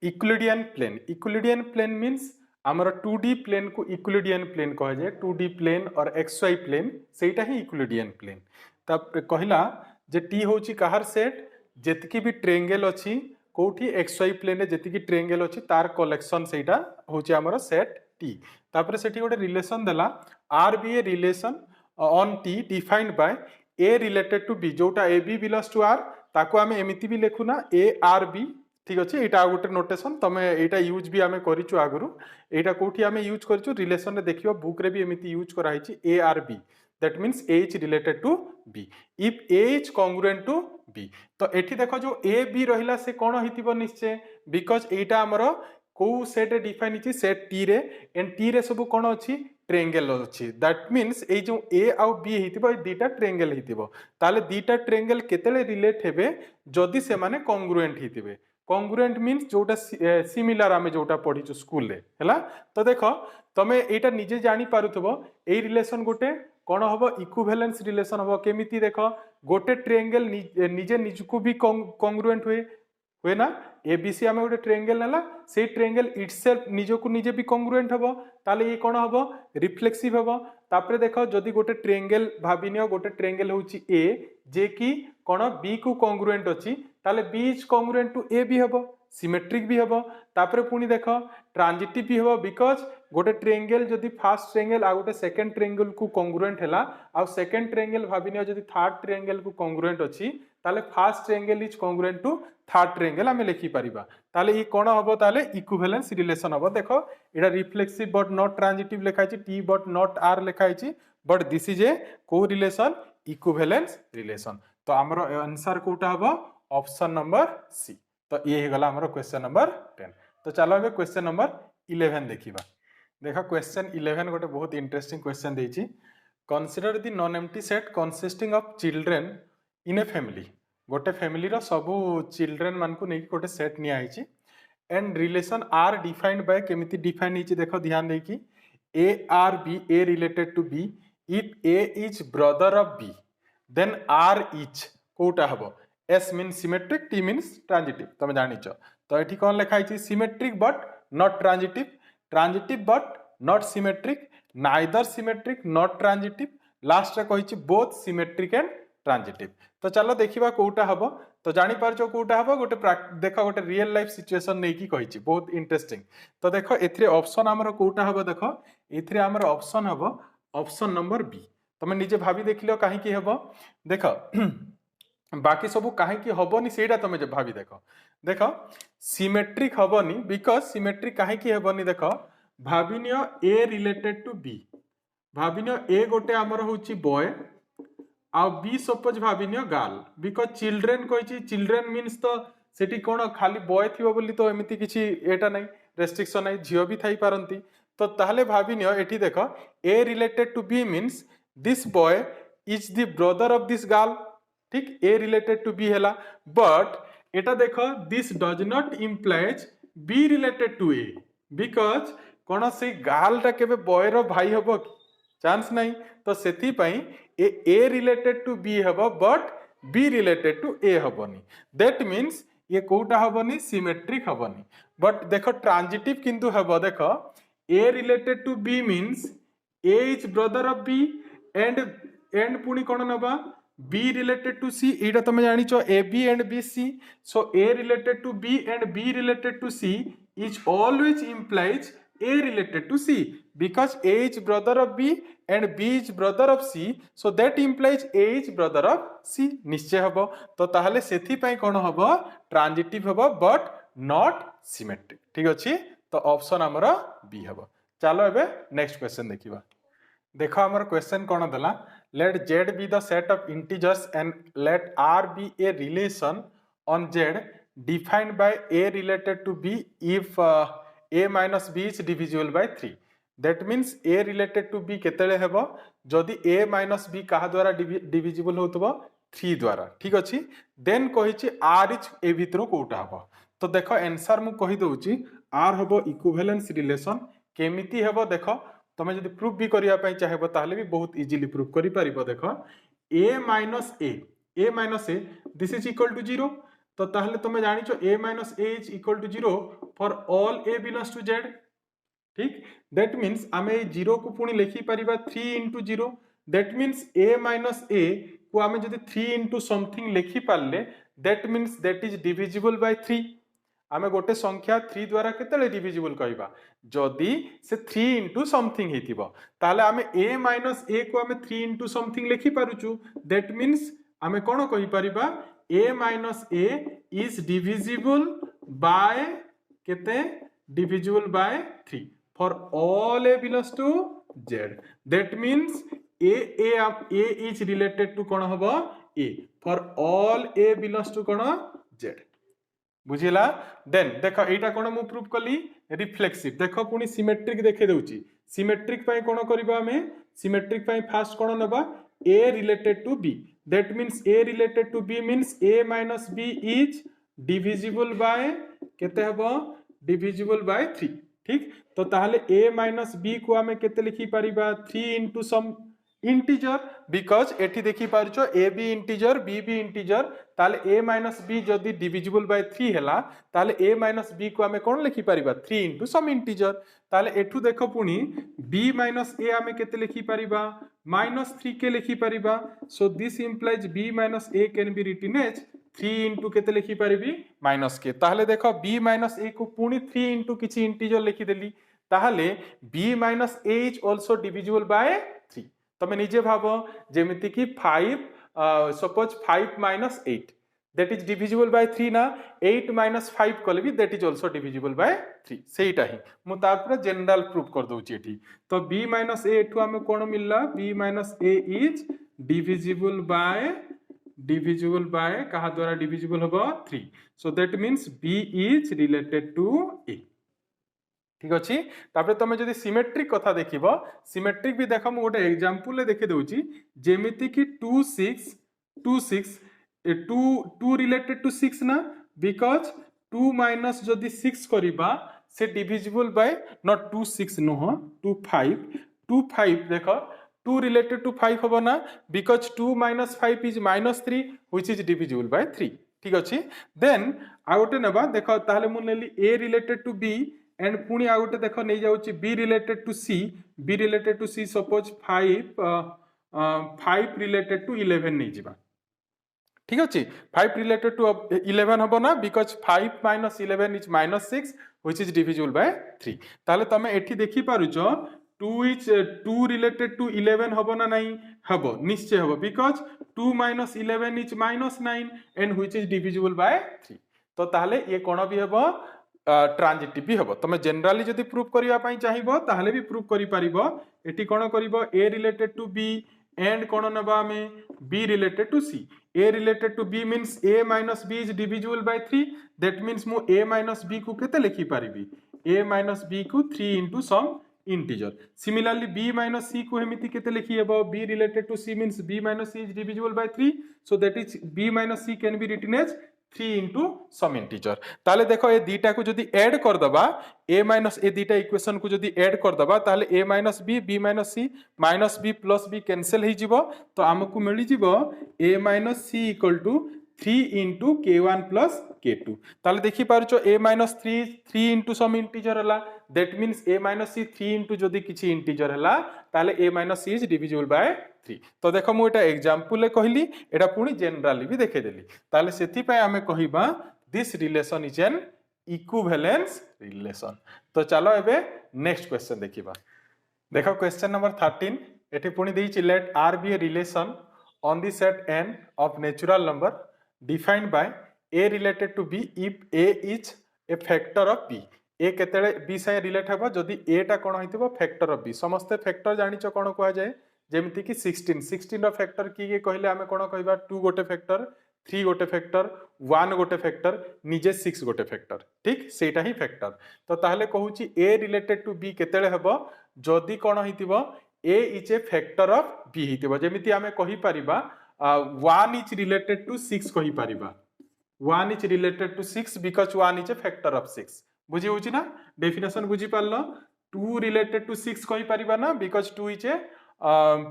Euclidean plane means हमर 2D प्लेन को Euclidean प्लेन कह जाय 2D प्लेन और XY प्लेन सेटा ही Euclidean प्लेन तब कहला जे T होची कहार सेट जेतिकी भी ट्रायंगल अछि कोठी XY प्लेन रे जेतिकी ट्रायंगल अछि तार कलेक्शन सेटा होची हमर सेट T तापर सेठी गोटे रिलेशन देला R be a relation on T defined by A related to B जोटा AB belongs to R ताको हमें एमिति भी लेखुना A R B ठीक अच्छे यहाँ गोटे नोटेशन तुम यहाँ यूज भी आम करूँ आगु यहाँ कौटी आम यूज करूँ रिलेसन में देखिए बुक रे भी एमती यूज कराई a R b that means A is related to B if A is congruent to b तो एठी देखो जो ए बी रहिला से कौन होइतिबो निश्चय बिकॉज एटा हमर को सेट डिफाइन होची सेट टी रे एंड टी रे सब कौन अछि ट्रायंगल अछि दैट मीन्स ए जो ए आउ बी हेतिबो दीटा ट्रायंगल हेतिबो ताले दीटा ट्रायंगल केतेले रिलेट हेबे जदि से माने कॉन्ग्रुएंट हेतिबे कॉन्ग्रुएंट मीन्स जोटा सिमिलर आमे जोटा पढिचु स्कूल रे हैला तो देखो तमे एटा निजे जानि पारुथबो ए रिलेशन गोटे कौन हम इक्विवेलेंस रिलेशन हम केमिति देख गोटे ट्रायंगल निजे निजको भी कॉन्ग्रुएंट हुए ना एबीसी आम गोटे ट्रायंगल नाला से ट्रायंगल इटसेल्फ निजको निजे भी कॉन्ग्रुएंट हम ताले ये कौन हम रिफ्लेक्सिव हम तापरे देख जदि गोटे ट्रायंगल भाविनियो गोटे ट्रायंगल होची ए जे कि कौन बी को कॉन्ग्रुएंट अछि ताले बी इज कॉन्ग्रुएंट टू ए भी हम सिमेट्रिक भी हम तापरे पुनी देख ट्रांजिटिव भी हम बिकॉज गोटे ट्रायंगल जदि फर्स्ट ट्रायंगल आ गोटे सेकंड ट्रायंगल को कॉन्ग्रुएंट हैला आ सेकंड ट्रायंगल भाविनियो जदि थर्ड ट्रायंगल को कॉन्ग्रुएंट अछि ताले first triangle is congruent to third triangle आमे लिखि परिबा ताले ई कोन हबो ताले इक्विवेलेंस रिलेशन हबो देखो एटा रिफ्लेक्सिव बट नॉट ट्रांजिटिव लिखा छि टी बट नॉट आर लिखा छि बट दिस इज ए को रिलेशन इक्विवेलेंस रिलेशन तो हमरो आंसर कोटा हबो ऑप्शन नंबर सी तो ये गला हमरो क्वेश्चन नंबर 10 तो चलो अब क्वेश्चन नंबर 11 देखिबा देखा क्वेश्चन 11 गोटे बहुत इंटरेस्टिंग क्वेश्चन देछि consider the non empty set consisting of children in a family गोटे फैमिली रो सब चिल्ड्रेन मान को नहीं गोटे सेट निया आइछि and relation R defined by केमिति डिफाइन हिछि देखो ध्यान दे कि A R B A related to B if A is brother of B then R is कोटा हबो S mean symmetric T means transitive तुम जानिच तो ये कौन लिखाई symmetric but not transitive transitive but not symmetric neither symmetric not transitive last रे कहिछि both symmetric and transitive तो चलो देखिबा कोटा हबो तो जानि पारछो कोटा हबो गोटे देखो गोटे रियल लाइफ सिचुएशन नै की कहिछि बहुत इंटरेस्टिंग तो देखो एथरे ऑप्शन हमर कोटा हबो देखो एथरे हमर ऑप्शन हबो ऑप्शन नंबर बी तुम निजे भाबी देखिलो काहे की हबो देखो बाकी सब कहीं हेनी से तुम भावी देख देख सिमेट्रिक हेनी बिकज सिमेट्रिक कहीं हेनी देख भाविनियो ए रिलेटेड टू बी भाविनियो ए गोटे आमर हूँ बॉय आ बी सपोज भाविनियो गर्ल बिकज चिल्ड्रेन कही चिल्ड्रेन मीन्स तो सेठी कौन खाली बॉय थी बोली तो एमती किसी एटा नहीं रेस्ट्रिक्शन नहीं झील भी थी पारती तो ताहले भाविनियो एठी देख A related to B means this boy is the brother of this girl ठीक ए रिलेटेड टू बी हैला बट एटा देखो this does not implies B related to A because कौन से गर्ल टा केबे बॉय रो भाई हबो चांस नहीं तो सेथि पई ए रिलेटेड टू बी हबो but B related to A हबोनी दैट मीन्स ये कोटा हबोनी सिमेट्रिक हबोनी बट देखो ट्रांजिटिव किंतु हबो देखो A related to B means A is brother of B and पुनी कौन नबा B related to C एटा तुम जानिचो AB and BC so A related to B and B related to C is always implies A related to C because A is brother of B and B is brother of C so that implies A is brother of C निश्चय हबो तो ताहले सेथि पई कोन हबो transitive हबो but not symmetric ठीक अछि तो ऑप्शन हमर बी हबो चलो एबे नेक्स्ट क्वेश्चन देखिबा देखो हमर क्वेश्चन कोन दला let Z be the set of integers and let R be a relation on Z defined by A related to B if A minus B is divisible by 3 that means A related to B केतेले हेबो जदि A minus B कहा द्वारा divisible होतबो 3 द्वारा ठीक अछि then कहिछि R इज A भितरो कोटा हबो तो देखो आंसर मु कहि दउछि R हबो इक्विवेलेंस रिलेशन केमिति हेबो देखो तुम जब प्रूफ भी करने चाहिए ताहले भी बहुत इजीली प्रूफ करि परिबो देखो a minus a this is equal to 0 तो ताहले तुम जानिचो a minus a is equal to 0 for all a belongs to z ठीक दैट मीन्स आमे 0 को पुणी लिखि परिबा 3 into 0 that means a minus a को आमे जदि 3 into समथिंग लिखि पारले that means that is divisible by 3 आमे गोटे संख्या 3 द्वारा केतले डिविजिबल कहबा जदि से 3 into समथिंग हेतिबो ताले आमे a माइनस a को आमे 3 into समथिंग लिखि पारुचु दैट मीन्स आमे कोन कहि परिबा a minus a is divisible by केते divisible by 3 for all A belongs to z that means a is related to कोन हबो a for all a belongs to कोन z बुझिला देन देखो एटा कोन मु प्रूफ कली रिफ्लेक्सिव देखो पुनी सिमेट्रिक देखे दउची सिमेट्रिक पय कोन करबा हमें सिमेट्रिक पय फास्ट कोन नबा a related to b that means a related to b means a minus b is divisible by केते हबो डिविजिबल बाय 3 ठीक तो ताहले a minus b को हमें केते लिखि परिबा 3 into some इंटीजर बिकॉज एठी देखि पारछो a b integer b b integer ताले a minus b जदी डिविजिबल बाय 3 हैला ताले a minus b को हमें कोन लिखि परिबा 3 into some इंटीजर ताले एठू देखो पुनी b minus a हमें केते लिखि परिबा -3 के लिखि परिबा so this implies b minus a can be written as 3 into केते लिखि परिबी माइनस के ताहले देखो b minus a को पुनी 3 into किछि इंटीजर लिखि देली ताहले b minus a is also divisible by 3 तमे निजे भाबो जेमिति कि 5 suppose 5 minus 8 that is divisible by 3 ना 8 minus 5 कले भी that is also divisible by 3 सेहीटा ही मु तापर जनरल प्रूफ कर दोची एठी तो b minus a एठू हमें कोन मिलला b minus a is divisible by कहा द्वारा divisible होबो 3 so that means b is related to a ठीक अछि तापर तमे जदी सिमेट्रिक कथा देखिबो सिमेट्रिक भी देखो मु गोटे एग्जांपल ले देखे दउची जेमिति कि 2 रिलेटेड टू 6 ना बिकॉज 2 माइनस जदी 6 करिबा से डिविजिबल बाय नॉट 2 6 नो 2 5 देखो 2 रिलेटेड टू 5 होबो ना because 2 minus 5 is -3 which is divisible by 3 ठीक अछि देन आ गोटे नेबा देखो ताहले मु नेली a related to b and पुणी आ गोटे देखो नहीं जाउची b related to c suppose 5 related to 11 नहीं जिबा ठीक अछि 5 रिलेटेड टू 11 हबो ना because 5 minus 11 is -6 which is divisible by 3 ताले तमे एठी देखि पारुचो 2 रिलेटेड टू 11 हबो ना नहीं हबो निश्चय हबो because 2 minus 11 is -9 and which is divisible by 3 तो ताले ये कोन भी हबो ट्रांजिटिव भी हबो तमे जनरली जदी प्रूफ करिया पई चाहिबो ताहले भी प्रूफ करि परिबो एठी कोन करिबो a related to b and कोन नबा हमें b related to c a related to b means a minus b is divisible by 3 that means मु a minus b को केते लिखि परिबी a minus b को 3 into some integer similarly b minus c को हेमिति केते लिखि हेबो b related to c means b minus c is divisible by 3 so that is b minus c can be written as 3 into some integer ताले देखो ए दीटा को जदी add कर दबा a minus a दीटा इक्वेशन को जदी ऐड कर दबा ताले a minus b minus c minus b plus b cancel ही जिवो तो हमकु मिली जिवो a minus c equal to 3 into k1 plus k2 ताले देखि पारुचो a minus 3 into some integer हला that means a minus c 3 into जदी किछि integer हला ताले a minus c is divisible by 3 तो देखो मु एटा एग्जांपल ले कहली एटा पुनी जनरली भी देखे देली ताले सेथि पय हमें कहिबा this relation is an equivalence relation तो चलो एबे नेक्स्ट क्वेश्चन देखिबा देखो क्वेश्चन नंबर 13 एठी पुनी देइछि late r be a relation on the set n of natural number defined by a related to b if a is a factor of b a केतेले b से relate हेबो जदी a टा कोन होइतिबो factor of b समस्त factor जानिचो कोन कोआ जाय जेमिति कि 16 rho factor की कहले हमें कोन कहबा 2 गोटे फैक्टर 3 गोटे फैक्टर 1 गोटे फैक्टर निजे 6 गोटे फैक्टर ठीक सेटा ही फैक्टर तो ताहले कहूची a रिलेटेड टू b केतेले हेबो जदी कोन होइतिबो a is a factor of b हितिबो जेमिति हमें कहि परिबा 1 इज रिलेटेड टू 6 कहि परिबा 1 is related to 6 because 1 is a factor of 6 बुझी होची ना डेफिनेशन बुझी पारलो 2 रिलेटेड टू 6 कहि परिबा ना because 2 is a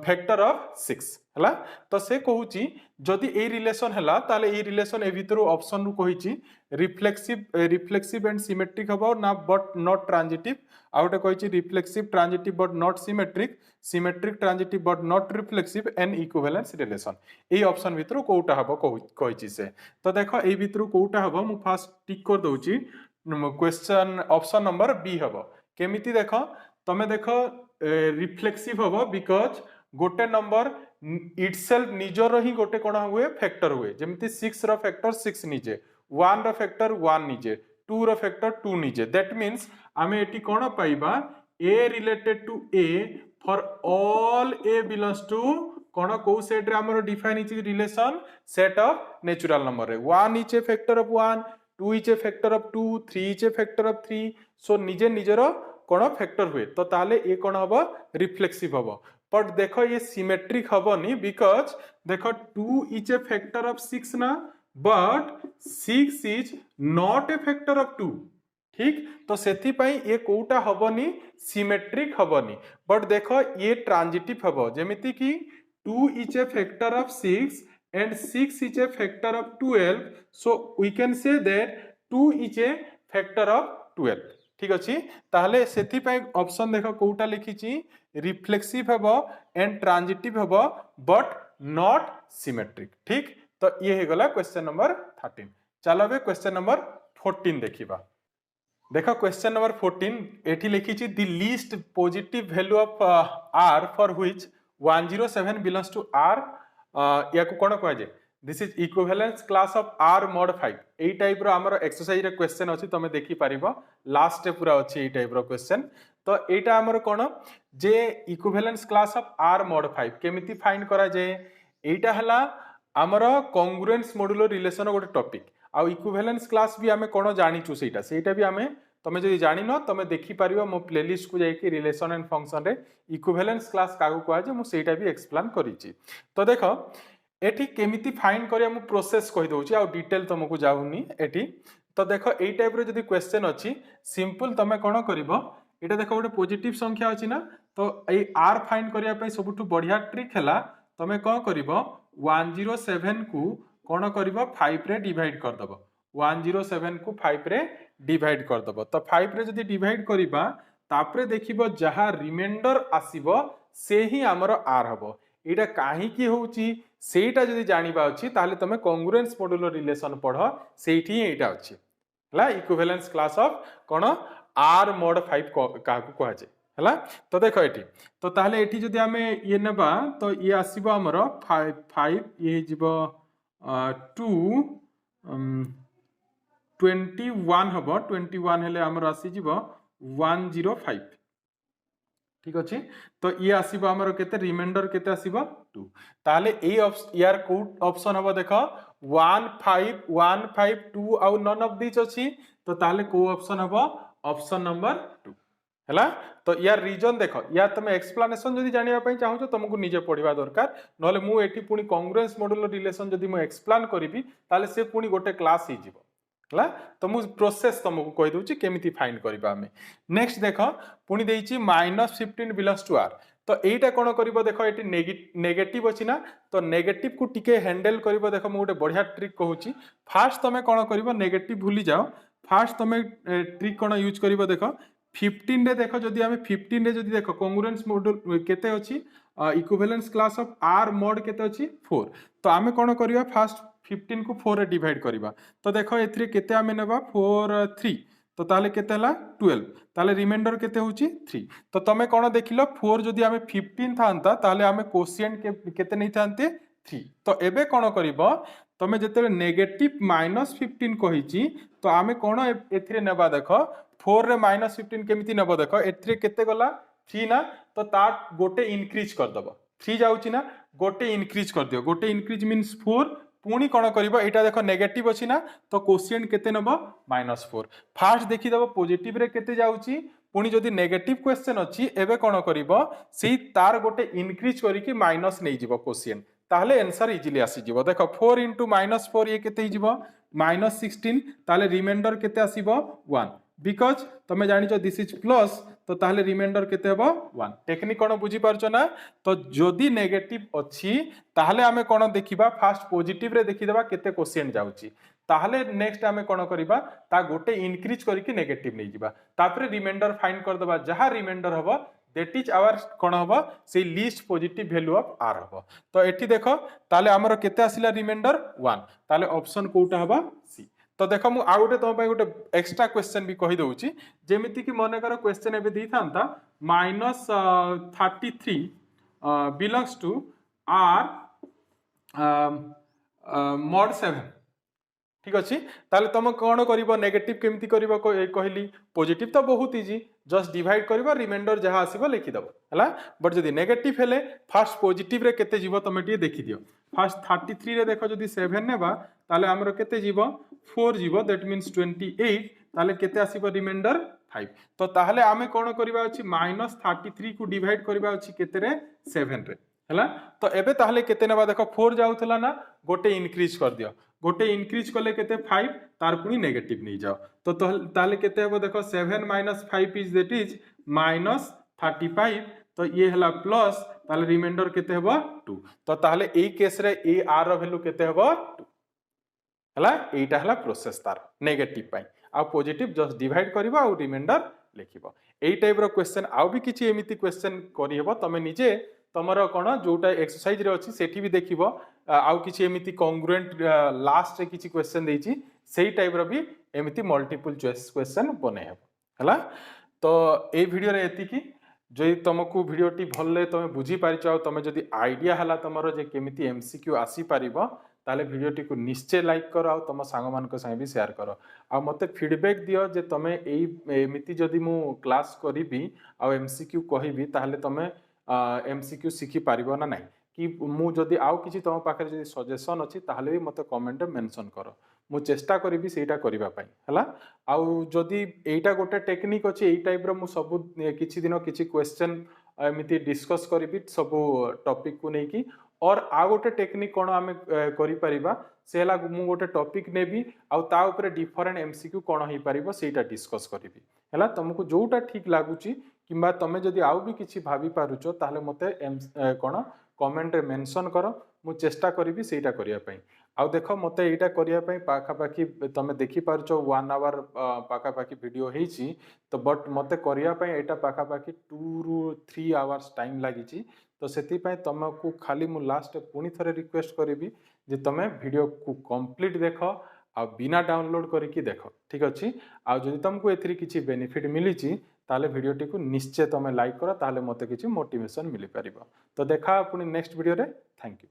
factor of 6 हला तो से कहूची जदी ए रिलेशन हला ताले ए रिलेशन ए भितरु ऑप्शन रु कहिची रिफ्लेक्सिव एंड सिमेट्रिक हबो ना बट नॉट ट्रांजिटिव आउटे कहिची reflexive transitive but not symmetric transitive but not reflexive and equivalence relation ए ऑप्शन भितरु कोउटा हबो कहिची से तो देखो ए भितरु कोउटा हबो मु फास्ट टिक कर दउची क्वेश्चन ऑप्शन नंबर बी हबो केमिति देखो तमे देखो रिफ्लेक्सिव हबो बिकॉज गोटे नंबर इटसेल्फ निजर ही गोटे कोन हुए फैक्टर हुए जेमिति 6 रो फैक्टर 6 निजे 1 रो फैक्टर 1 निजे 2 रो फैक्टर 2 निजे दैट मीन्स आमे एटी कोन पाइबा a related to a for all a belongs to कोन को सेट रे हमर define is relation set of natural number रे 1 is a factor of 1 2 is a factor of 2 3 is a factor of 3 so निजे निजरो कोन फैक्टर हुए तो ताले ए कोन हबो रिफ्लेक्सिव हबो बट देखो ये सिमेट्रिक हबोनी बिकॉज देखो 2 इज ए फैक्टर ऑफ 6 ना but 6 is not a factor of 2 ठीक तो सेथि पई ये कोटा हबोनी सिमेट्रिक हबोनी बट देखो ये ट्रांजिटिव हबो जेमिति कि 2 is a factor of 6 and 6 is a factor of 12 so we can say that 2 is a factor of 12 ठीक अछि ताहले सेथि पई ऑप्शन देखो कोटा लिखिछि रिफ्लेक्सिव हबो एंड ट्रांजिटिव हबो बट नॉट सिमेट्रिक ठीक तो ये हे गला क्वेश्चन नंबर 13 चलो बे क्वेश्चन नंबर 14 देखिबा देखो क्वेश्चन नंबर 14 एठी लिखिछि the least positive value of r for which 107 belongs to r या को कोन कह जे this is equivalence class of r mod 5 एई टाइप रो हमर एक्सरसाइज रे क्वेश्चन अछि तमे देखि परिबो लास्ट रे पूरा अछि एई टाइप रो क्वेश्चन तो एटा हमर कोन जे equivalence class of r mod 5 केमिति फाइंड करा जे एटा हला हमर कांग्रुएंस मॉड्यूलो रिलेशन गोटे टॉपिक आ इक्विवेलेंस क्लास भी हमें कोन जानिचु सेटा भी हमें तमे जदि जानि न तमे देखि परिबो मो प्लेलिस्ट को जाई कि रिलेशन एंड फंक्शन रे इक्विवेलेंस क्लास कागु कहा जे मु सेटा भी एक्सप्लेन करिछि तो देखो एठी केमिति फाइंड करिया मु प्रोसेस कहि दोछि आ डिटेल तुमको जाउनी एठी तो देखो एई टाइप रे जदि क्वेश्चन अछि सिंपल तमे कोन करिवो एटा देखो गोटे पॉजिटिव संख्या अछि ना तो एई r फाइंड करिया पई सबुठु बढ़िया ट्रिक हैला तमे कोन करिवो 107 को कोन करिवो 5 रे डिवाइड कर दबो 107 को 5 रे डिवाइड कर दबो तो 5 रे जदि डिवाइड करिबा तापरे देखिबो जहा रिमाइंडर आसीबो से ही हमर r हबो एटा काहे की होउची सेटा जदि जानिबा अछि ताले तमे कांग्रुएंस मॉड्यूलो रिलेशन पढो सेठी एटा अछि हला equivalence class of cone r mod 5 काकू कहा जे हला तो देखो एठी तो ताले एठी जदि हमें ये नेबा तो ये आसीबो हमर 5 ये जिवो 2 21 हबो 21 हेले हमर आसी जिवो 105 ठीक अछि तो ये आसीबो हमर केते रिमाइंडर केते आसीबो 2 ताले ए यार को ऑप्शन हबो देखो 1 5 1 5 2 आउ नन ऑफ दिस अछि तो ताले को ऑप्शन हबो ऑप्शन नंबर 2 हला तो यार रीजन देखो या तमे एक्सप्लेनेशन जदि जानिया पई चाहू तुमको निजे पढिबा दरकार नले मु एठी पुनी कांग्रुएंस मॉड्यूलो रिलेशन जदि मु एक्सप्लेन करिवि ताले से पुनी गोटे क्लास ही जिवो हला तो मु प्रोसेस तुमको कहि दोछि केमिति फाइंड करिबा हमें नेक्स्ट देखो पुनी देइछि -15 बिलोंग्स टू r तो एटा कोन करिवो देखो एटी नेगेटिव अछि ना तो नेगेटिव को टिके हैंडल करिवो देखो मु गोटे बढ़िया ट्रिक कहूछि फास्ट तमे कोन करिवो नेगेटिव भूली जाओ फास्ट तमे ट्रिक कोन यूज करिवो देखो 15 रे देखो जदि हमें 15 रे जदि देखो कांग्रुएंस मॉड्यूल केते अछि equivalence class of r mod केते अछि 4 तो हमें कोन करिवा फास्ट 15 को 4 रे डिवाइड करिवा तो देखो एथरे केते हमें नेबा 4 3 तो ताले केते हला 12 ताले रिमाइंडर केते होची 3 तो तमे कोन देखिलो 4 जदि हमें 15 थांता ताले हमें कोशिएंट केते नै थांते 3 तो एबे कोन करिवो तमे जेते नेगेटिव -15 कहिची तो हमें कोन एथरे नेबा देखो 4 रे -15 केमिति नेबो देखो एथरे केते गला 3 ना तो ता गोटे इंक्रीज कर दबो 3 जाउची ना गोटे इंक्रीज कर दियो गोटे इंक्रीज मींस 4 पुणी कोन करिवो एटा देखो नेगेटिव अछि ना तो कोशिएंट केते नेबो -4 फास्ट देखि देबो पॉजिटिव रे केते जाउची पुणी जदि नेगेटिव क्वेश्चन अछि एबे कोन करिवो सेही तार गोटे इंक्रीज करी कि माइनस नै जिवो कोशिएंट ताहले आंसर इजीली आसी जिवो देखो 4 * -4 ये केते जिवो -16 ताले रिमाइंडर केते आसीबो 1 बिकॉज तमे जानिचो दिस इज प्लस तो ताहले रिमाइंडर केते हबो 1 टेक्निक कोन बुझी पारछो ना तो जदि नेगेटिव अछि ताहले हमें कोन देखिबा फास्ट पॉजिटिव रे देखिदेबा केते क्वेश्चन जाउची ताहले नेक्स्ट हमें कोन करिबा ता गोटे इंक्रीज करिकि नेगेटिव नै जिबा तापरे रिमाइंडर फाइंड कर देबा जहा रिमाइंडर हबो दैट इज आवर कोन हबो से least positive value of r हबो तो एठी देखो ताले हमर केते आसिला रिमाइंडर 1 ताले ऑप्शन कोटा हबा सी तो देखो मु आउटे तो पय गोटे एक्स्ट्रा क्वेश्चन भी कहि दउची जेमिति कि मने करो क्वेश्चन एबे दी थांता -33 बिलोंग्स टू r mod 7 ठीक अच्छे ताले तुम कौन कर नेगेटिव केमती कर कहली पॉजिटिव तो बहुत इजी जस्ट डिवाइड कर रिमाइंडर जहाँ आसो लिखिदेव है बट जब नेगेटिव हेले फास्ट पॉजिटिव रे केते जीव तुम टे देखिदियो फास्ट 33 रे देख जदि 7 नेबा ताले हमर केते जीव 4 जीव दैट मीन्स 28 ताले केते आसीबो रिमाइंडर 5 तो ताहले आमे कोन करबा अछि -33 को डिवाइड करबा अछि केते रे 7 रे हैला तो एबे ताहले केते नेबा देखो 4 जाउथला ना गोटे इंक्रीज कर दियो गोटे इंक्रीज कले केते 5 तार पुनी नेगेटिव नहीं जाओ तो ताले केते हेबो देखो 7 - 5 इज दैट इज -35 तो ये हला प्लस ताले रिमाइंडर केते हेबो 2 तो ताले ए केस रे ए आर रो वैल्यू केते हेबो 2 हला एटा हला प्रोसेस तार नेगेटिव पाई आ पॉजिटिव जस्ट डिवाइड करबा आ रिमाइंडर लिखिबो एई टाइप रो क्वेश्चन आ भी किछि एमिति क्वेश्चन करि हेबो तमे निजे तमरो कोन जोटा एक्सरसाइज रे अछि सेठी भी देखिबो आउ किछि एमिति कांग्रुएंट लास्ट रे किछि क्वेश्चन देछि सेही टाइप रो भी एमिति मल्टीपल चॉइस क्वेश्चन बने हेबो हला तो ए वीडियो रे एतिकी जदि तुमको वीडियोटी भल्ले तुम बुझी पारिछ तुम जदि आइडिया हला तुमरो जे केमिति एमसीक्यू आसी पारिबो ताले वीडियोटी को निश्चय लाइक करो आ तुम सांग मान संगे भी शेयर करो आ मते फीडबैक दियो जे तुमे एमिति जदि मु क्लास करिबी आ एमसीक्यू कहिबी ताले तुमे एमसीक्यू शिखी पारिबो ना नाही कि मु जदि आउ किछि तुम पाखरे जदि सजेशन अछि ताले भी मते कमेंट रे मेंशन करो मु चेष्टा करिबी सेटा करिबा पई हला आउ जदि एटा गोटे टेक्निक अछि एई टाइप रो मु सब किछि दिन किछि क्वेश्चन एमिति डिस्कस करिबी सब टॉपिक को नेकी और आ गोटे टेक्निक कोन आमे करि परिबा सेला मु गोटे टॉपिक नेबी आउ ता ऊपर डिफरेंट एमसीक्यू कोन होई परिबो सेटा डिस्कस करिबी हला तुमको जोटा ठीक लागुची किंबा तमे जदि आउ भी किछि भाबी पारुचो ताले मते कोन कमेंट रे मेंशन करो मु चेष्टा करिबी सेटा करिया पई आउ देखो मते एटा करिया पई पाखा पाखी तमे देखि पारुचो 1 आवर पाखा पाखी वीडियो हेची तो बट मते करिया पई एटा पाखा पाखी 2 रु 3 आवर्स टाइम लागिची तो सेति पई तुमको खाली मु लास्ट पुनी थरे रिक्वेस्ट करिबी जे तमे वीडियो को कंप्लीट देखो आ बिना डाउनलोड करिकी देखो ठीक अछि आ जदि तुमको एथि किछि बेनिफिट मिलिची ताले वीडियोटी को निश्चय तमे लाइक करो ताले मते किछि मोटिवेशन मिली परिबो तो देखा पुनी नेक्स्ट वीडियो रे थैंक यू।